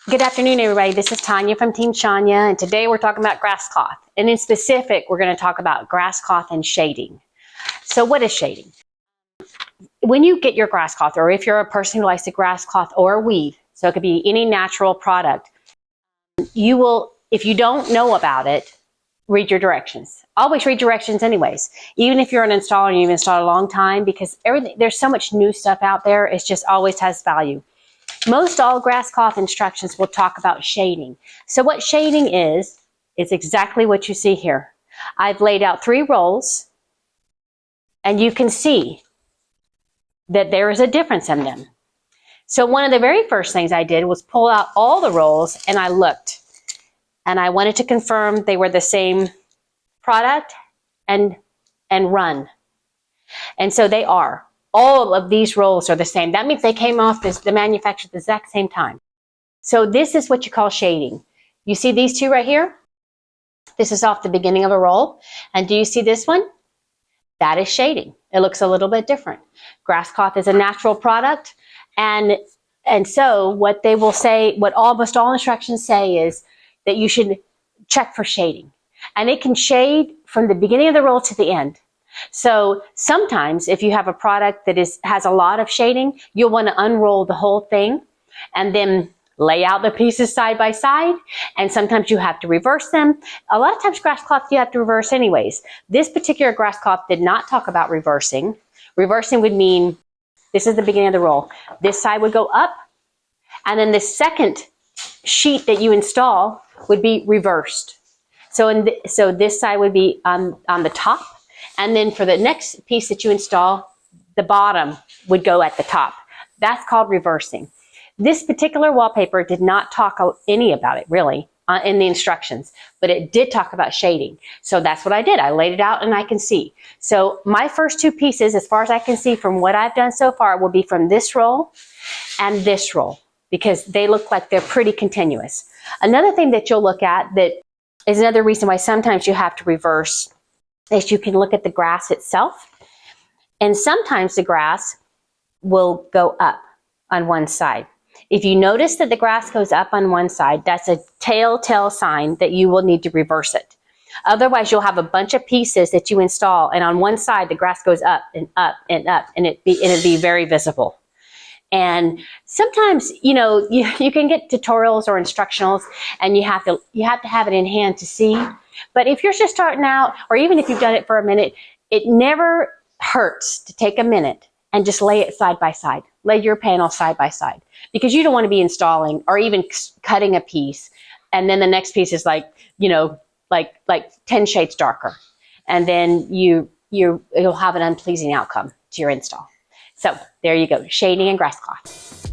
Good afternoon, everybody. This is Tanya from Team Shania, and today we're talking about Grasscloth. And in specific, we're going to talk about Grasscloth and shading. So what is shading? When you get your Grasscloth, or if you're a person who likes to Grasscloth or weave, so it could be any natural product, you will, if you don't know about it, read your directions. Always read directions anyways. Even if you're an installer and you've installed a long time, because there's so much new stuff out there, it just always has value. Most all Grasscloth instructions will talk about shading. So what shading is exactly what you see here. I've laid out 3 rolls, and you can see that there is a difference in them. So one of the very first things I did was pull out all the rolls, and I looked, and I wanted to confirm they were the same product and run. And so they are. All of these rolls are the same. That means they came off the manufacturer at the exact same time. So this is what you call shading. You see these 2 right here? This is off the beginning of a roll. And do you see this one? That is shading. It looks a little bit different. Grasscloth is a natural product. And so what they will say, what almost all instructions say is that you should check for shading. And it can shade from the beginning of the roll to the end. So sometimes if you have a product that has a lot of shading, you'll want to unroll the whole thing and then lay out the pieces side by side. And sometimes you have to reverse them. A lot of times Grasscloth you have to reverse anyways. This particular Grasscloth did not talk about reversing. Reversing would mean this is the beginning of the roll. This side would go up, and then the second sheet that you install would be reversed. So this side would be on the top. And then for the next piece that you install, the bottom would go at the top. That's called reversing. This particular wallpaper did not talk any about it really in the instructions, but it did talk about shading. So that's what I did. I laid it out and I can see. So my first 2 pieces, as far as I can see from what I've done so far, will be from this roll and this roll, because they look like they're pretty continuous. Another thing that you'll look at that is another reason why sometimes you have to reverse is you can look at the grass itself, and sometimes the grass will go up on one side. If you notice that the grass goes up on one side, that's a telltale sign that you will need to reverse it. Otherwise, you'll have a bunch of pieces that you install, and on one side the grass goes up and up and up, and it'd be very visible. And sometimes, you know, you can get tutorials or instructionals, and you have to have it in hand to see. But if you're just starting out, or even if you've done it for a minute, it never hurts to take a minute and just lay it side by side. Lay your panel side by side, because you don't want to be installing or even cutting a piece, and then the next piece is like, you know, like 10 shades darker, and then it'll have an unpleasing outcome to your install. So there you go, shading and Grasscloth.